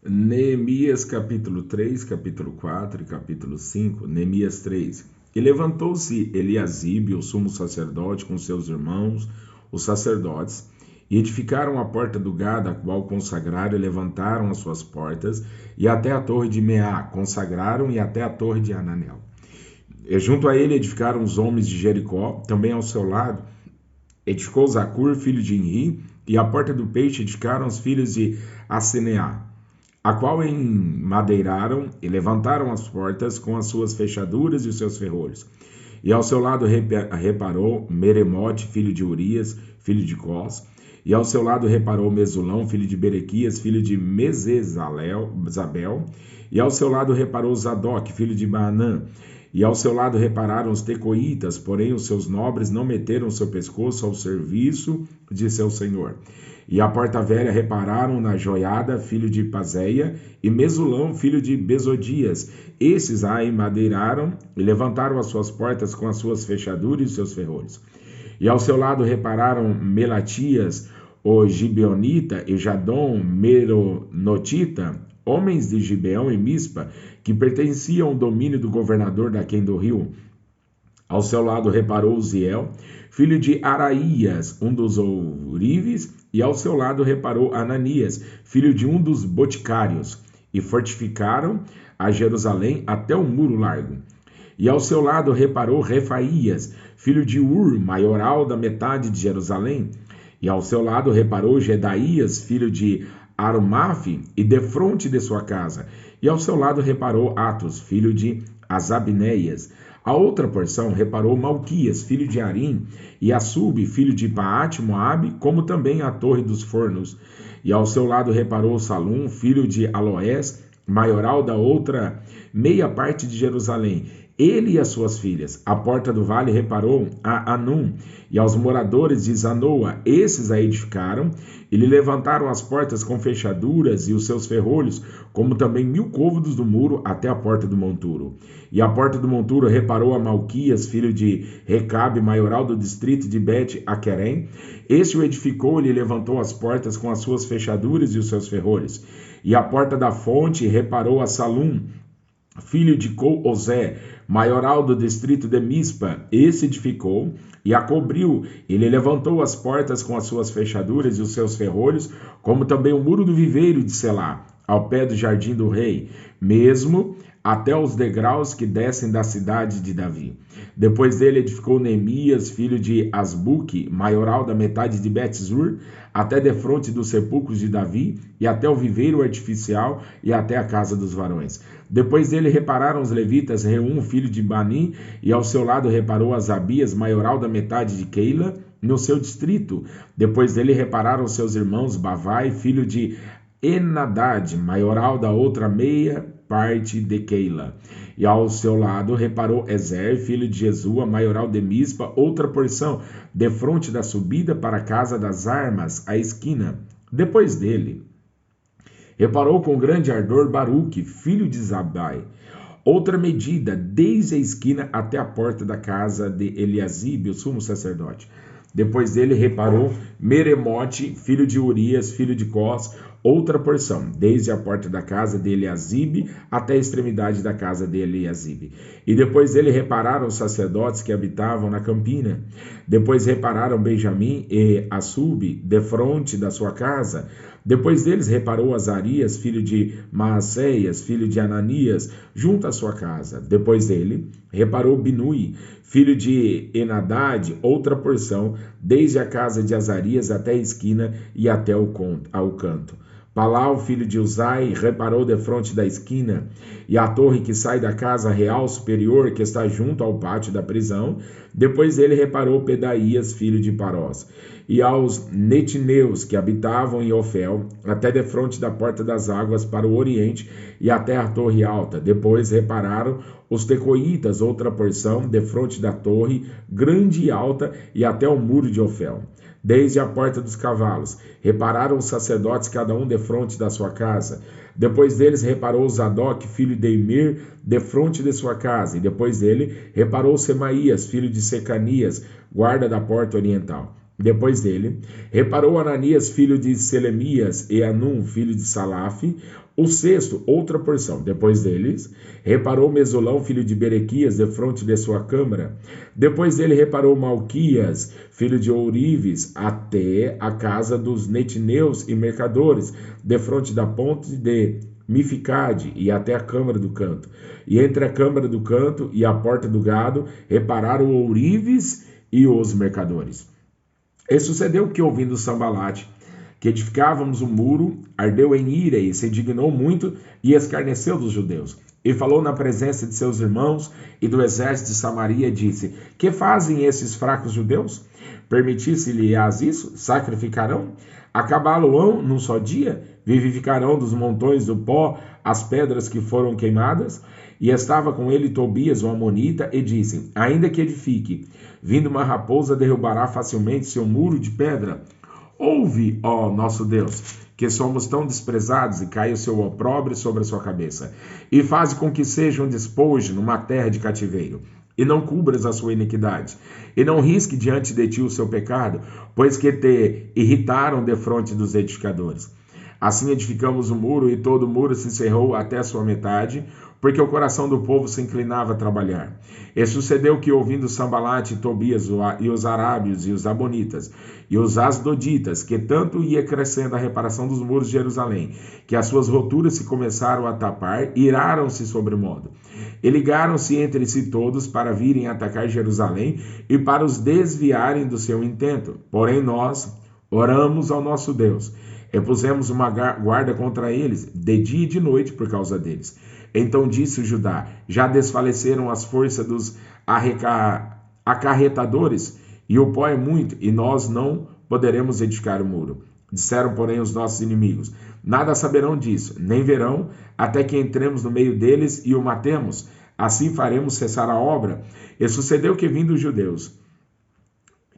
Neemias capítulo 3, capítulo 4 e capítulo 5. Neemias 3. E levantou-se Eliasibe, o sumo sacerdote, com seus irmãos, os sacerdotes, e edificaram a porta do Gado, a qual consagraram, e levantaram as suas portas, e até a torre de Meá consagraram, e até a torre de Ananel. E junto a ele edificaram os homens de Jericó, também ao seu lado edificou Zacur, filho de Inri, e a porta do peixe edificaram os filhos de Aseneá, a qual enmadeiraram e levantaram as portas com as suas fechaduras e os seus ferrolhos. E ao seu lado reparou Meremote, filho de Urias, filho de Cós, e ao seu lado reparou Mesulão, filho de Berequias, filho de Mesezabel, e ao seu lado reparou Zadok, filho de Baanã, e ao seu lado repararam os tecoítas, porém os seus nobres não meteram seu pescoço ao serviço de seu senhor. E a porta velha repararam na Joiada, filho de Pazéia, e Mesulão, filho de Bezodias. Esses a emadeiraram e levantaram as suas portas com as suas fechaduras e seus ferrolhos. E ao seu lado repararam Melatias, o Gibeonita, e Jadom, Meronotita, homens de Gibeão e Mispa, que pertenciam ao domínio do governador daquém do rio. Ao seu lado reparou Uziel, filho de Araías, um dos ourives, e ao seu lado reparou Ananias, filho de um dos boticários, e fortificaram a Jerusalém até o muro largo. E ao seu lado reparou Refaías, filho de Ur, maioral da metade de Jerusalém, e ao seu lado reparou Gedaías, filho de Arumaf, e defronte de sua casa, e ao seu lado reparou Atos, filho de Azabneias. A outra porção reparou Malquias, filho de Arim, e Assub, filho de Paate, Moabe, como também a torre dos fornos. E ao seu lado reparou Salum, filho de Aloés, maioral da outra meia parte de Jerusalém, ele e as suas filhas. A porta do vale reparou a Anum, e aos moradores de Zanoa, esses a edificaram, e lhe levantaram as portas com fechaduras e os seus ferrolhos, como também 1000 côvados do muro até a porta do monturo. E a porta do monturo reparou a Malquias, filho de Recabe, maioral do distrito de Bet-Aquerem. Este o edificou e lhe levantou as portas com as suas fechaduras e os seus ferrolhos. E a porta da fonte reparou a Salum, filho de Coozé, maioral do distrito de Mispa. Esse edificou e a cobriu, e lhe levantou as portas com as suas fechaduras e os seus ferrolhos, como também o muro do viveiro de Selá, ao pé do jardim do rei, mesmo até os degraus que descem da cidade de Davi. Depois dele edificou Neemias, filho de Asbuque, maioral da metade de Bet-Zur, até defronte dos sepulcros de Davi, e até o viveiro artificial, e até a casa dos varões. Depois dele repararam os levitas, Reum, filho de Bani, e ao seu lado reparou Asabias, maioral da metade de Keila, no seu distrito. Depois dele repararam seus irmãos Bavai, filho de Enadad, maioral da outra meia parte de Keila. E ao seu lado reparou Ezer, filho de Jesua, maioral de Mispa, outra porção, defronte da subida para a casa das armas, a esquina. Depois dele reparou com grande ardor Baruque, filho de Zabai, outra medida, desde a esquina até a porta da casa de Eliasibe, o sumo sacerdote. Depois dele reparou Meremote, filho de Urias, filho de Cós, outra porção, desde a porta da casa de Eliasibe até a extremidade da casa de Eliasibe. E depois dele repararam os sacerdotes que habitavam na campina. Depois repararam Benjamim e Assub, defronte da sua casa. Depois deles reparou Azarias, filho de Maacéias, filho de Ananias, junto à sua casa. Depois dele reparou Binui, filho de Enadad, outra porção, desde a casa de Azarias até a esquina e até ao canto. Palau, filho de Uzai, reparou defronte da esquina, e a torre que sai da casa real superior, que está junto ao pátio da prisão. Depois ele reparou Pedaías, filho de Parós, e aos netineus que habitavam em Ofel, até defronte da porta das águas para o oriente, e até a torre alta. Depois repararam os tecoítas, outra porção, defronte da torre, grande e alta, e até o muro de Ofel. Desde a porta dos cavalos, repararam os sacerdotes, cada um defronte da sua casa. Depois deles reparou Zadok, filho de Imir, defronte de sua casa. E depois dele reparou Semaías, filho de Secanias, guarda da porta oriental. Depois dele, reparou Ananias, filho de Selemias, e Anum, filho de Salaf, o sexto, outra porção. Depois deles, reparou Mesulão, filho de Berequias, defronte de sua câmara. Depois dele, reparou Malquias, filho de Ourives, até a casa dos netineus e mercadores, defronte da ponte de Mificade, e até a câmara do canto. E entre a câmara do canto e a porta do gado, repararam Ourives e os mercadores. E sucedeu que, ouvindo Sambalate, que edificávamos um muro, ardeu em ira e se indignou muito e escarneceu dos judeus. E falou na presença de seus irmãos e do exército de Samaria e disse: Que fazem esses fracos judeus? Permitisse-lhes isso? Sacrificarão? Acabá-lo-ão num só dia? Vivificarão dos montões do pó as pedras que foram queimadas? E estava com ele Tobias, o amonita, e disse: Ainda que edifique, vindo uma raposa derrubará facilmente seu muro de pedra. Ouve, ó nosso Deus, que somos tão desprezados, e cai o seu opróbrio sobre a sua cabeça, e faz com que seja um despojo numa terra de cativeiro, e não cubras a sua iniquidade, e não risque diante de ti o seu pecado, pois que te irritaram defronte dos edificadores. Assim edificamos o muro, e todo o muro se cerrou até a sua metade, porque o coração do povo se inclinava a trabalhar. E sucedeu que, ouvindo Sambalate e Tobias, e os arábios, e os abonitas, e os asdoditas, que tanto ia crescendo a reparação dos muros de Jerusalém, que as suas roturas se começaram a tapar, iraram-se sobremodo. E ligaram-se entre si todos para virem atacar Jerusalém e para os desviarem do seu intento. Porém nós oramos ao nosso Deus, e pusemos uma guarda contra eles, de dia e de noite, por causa deles. Então disse Judá: Já desfaleceram as forças dos acarretadores, e o pó é muito, e nós não poderemos edificar o muro. Disseram, porém, os nossos inimigos: Nada saberão disso, nem verão, até que entremos no meio deles e o matemos. Assim faremos cessar a obra. E sucedeu que, vindo os judeus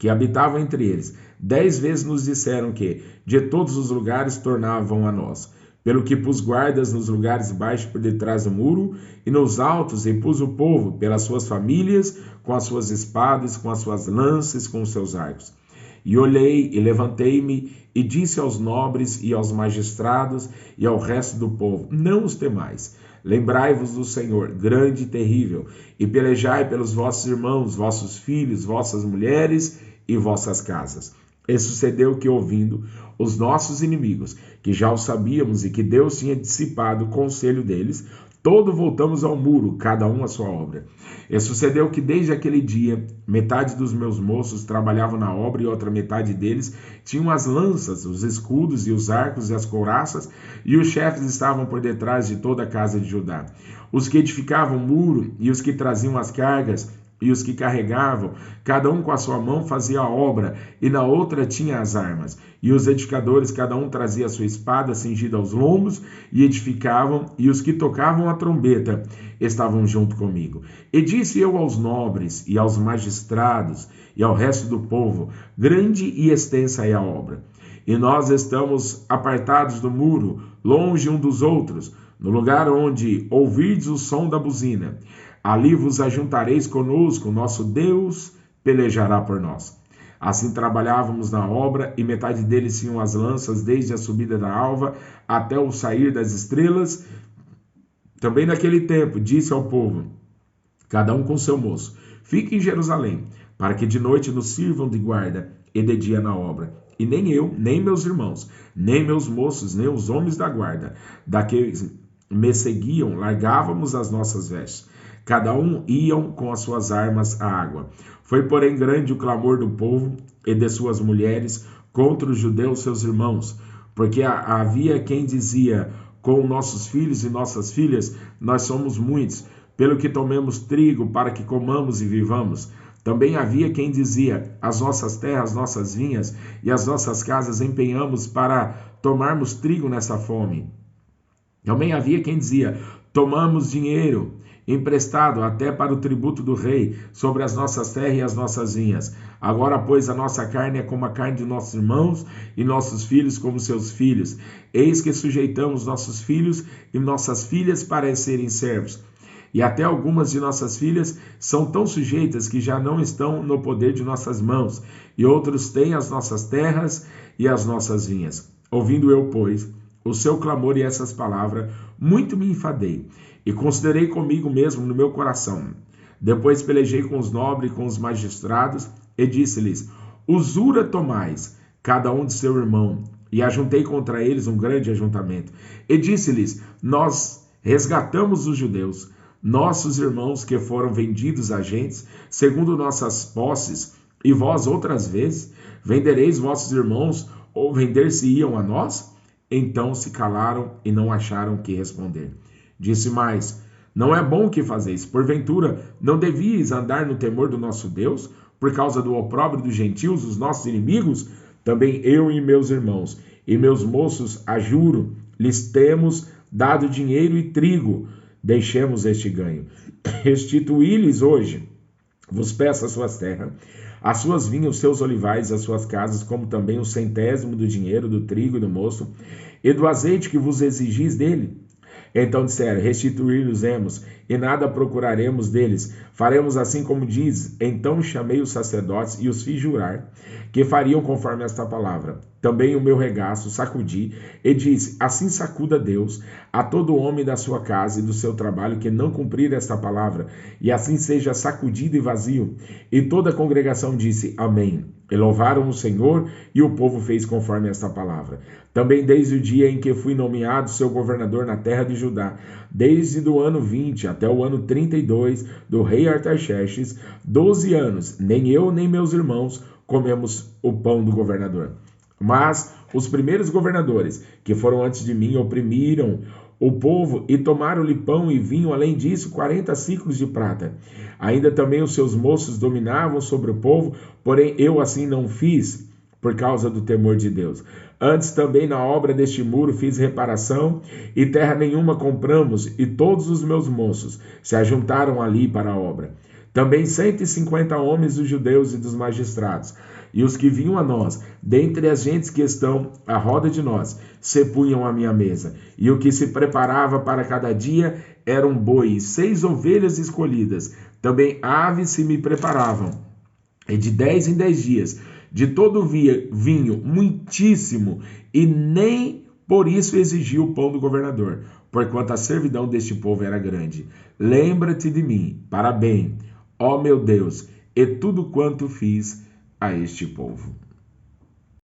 que habitavam entre eles, 10 vezes nos disseram que, de todos os lugares, tornavam a nós. Pelo que pus guardas nos lugares baixos por detrás do muro, e nos altos, e pus o povo, pelas suas famílias, com as suas espadas, com as suas lanças, com os seus arcos. E olhei, e levantei-me, e disse aos nobres, e aos magistrados, e ao resto do povo: Não os temais. Lembrai-vos do Senhor, grande e terrível, e pelejai pelos vossos irmãos, vossos filhos, vossas mulheres e vossas casas. E sucedeu que, ouvindo os nossos inimigos, que já o sabíamos e que Deus tinha dissipado o conselho deles, todo voltamos ao muro, cada um à sua obra. E sucedeu que desde aquele dia, metade dos meus moços trabalhavam na obra e outra metade deles tinham as lanças, os escudos e os arcos e as couraças, e os chefes estavam por detrás de toda a casa de Judá. Os que edificavam o muro e os que traziam as cargas e os que carregavam, cada um com a sua mão fazia a obra, e na outra tinha as armas. E os edificadores, cada um trazia a sua espada cingida aos lombos, e edificavam, e os que tocavam a trombeta estavam junto comigo. E disse eu aos nobres, e aos magistrados, e ao resto do povo: Grande e extensa é a obra. E nós estamos apartados do muro, longe um dos outros, no lugar onde ouvirdes o som da buzina. Ali vos ajuntareis conosco, nosso Deus pelejará por nós. Assim trabalhávamos na obra, e metade deles tinham as lanças desde a subida da alva até o sair das estrelas. Também naquele tempo disse ao povo, cada um com seu moço: Fique em Jerusalém, para que de noite nos sirvam de guarda, e de dia na obra. E nem eu, nem meus irmãos, nem meus moços, nem os homens da guarda, daqueles me seguiam, largávamos as nossas vestes. Cada um iam com as suas armas à água. Foi, porém, grande o clamor do povo e de suas mulheres contra os judeus, seus irmãos, porque havia quem dizia: Com nossos filhos e nossas filhas nós somos muitos, pelo que tomemos trigo para que comamos e vivamos. Também havia quem dizia: As nossas terras, nossas vinhas e as nossas casas empenhamos para tomarmos trigo nessa fome. Também havia quem dizia: Tomamos dinheiro emprestado até para o tributo do rei sobre as nossas terras e as nossas vinhas. Agora, pois, a nossa carne é como a carne de nossos irmãos, e nossos filhos como seus filhos. Eis que sujeitamos nossos filhos e nossas filhas para serem servos. e até algumas de nossas filhas são tão sujeitas que já não estão no poder de nossas mãos, e outros têm as nossas terras e as nossas vinhas. Ouvindo eu, pois, o seu clamor e essas palavras, muito me enfadei, e considerei comigo mesmo no meu coração. Depois pelejei com os nobres e com os magistrados, e disse-lhes: usura tomais, cada um de seu irmão. E ajuntei contra eles um grande ajuntamento. E disse-lhes: nós resgatamos os judeus, nossos irmãos que foram vendidos a gentes, segundo nossas posses, e vós outras vezes vendereis vossos irmãos, ou vender-se-iam a nós? Então se calaram e não acharam que responder. Disse mais: não é bom o que fazeis. Porventura, não devíeis andar no temor do nosso Deus, por causa do opróbrio dos gentios, os nossos inimigos? Também eu e meus irmãos e meus moços, a juro, lhes temos dado dinheiro e trigo. Deixemos este ganho. Restituí-lhes hoje, vos peço as suas terras, as suas vinhas, os seus olivais, as suas casas, como também o 100º do dinheiro, do trigo e do moço, e do azeite que vos exigis dele. Então disseram: restituir-los-emos, e nada procuraremos deles. Faremos assim como diz. Então chamei os sacerdotes e os fiz jurar que fariam conforme esta palavra. Também o meu regaço sacudi e disse: assim sacuda Deus a todo homem da sua casa e do seu trabalho que não cumprir esta palavra, e assim seja sacudido e vazio. E toda a congregação disse: amém. E louvaram o Senhor, e o povo fez conforme esta palavra. Também desde o dia em que fui nomeado seu governador na terra de Judá, desde do ano 20 até o ano 32 do rei Artaxerxes, 12 anos, nem eu nem meus irmãos comemos o pão do governador. Mas os primeiros governadores, que foram antes de mim, oprimiram o povo e tomaram-lhe pão e vinho, além disso, 40 ciclos de prata. Ainda também os seus moços dominavam sobre o povo, porém eu assim não fiz, por causa do temor de Deus. Antes também na obra deste muro fiz reparação, e terra nenhuma compramos, e todos os meus moços se ajuntaram ali para a obra. Também 150 homens dos judeus e dos magistrados, e os que vinham a nós, dentre as gentes que estão à roda de nós, se punham à minha mesa. E o que se preparava para cada dia eram bois, 6 ovelhas escolhidas. Também aves se me preparavam. E de 10 em 10 dias, de todo vinho muitíssimo, e nem por isso exigiu o pão do governador, porquanto a servidão deste povo era grande. Lembra-te de mim, para bem, ó meu Deus, e tudo quanto fiz a este povo.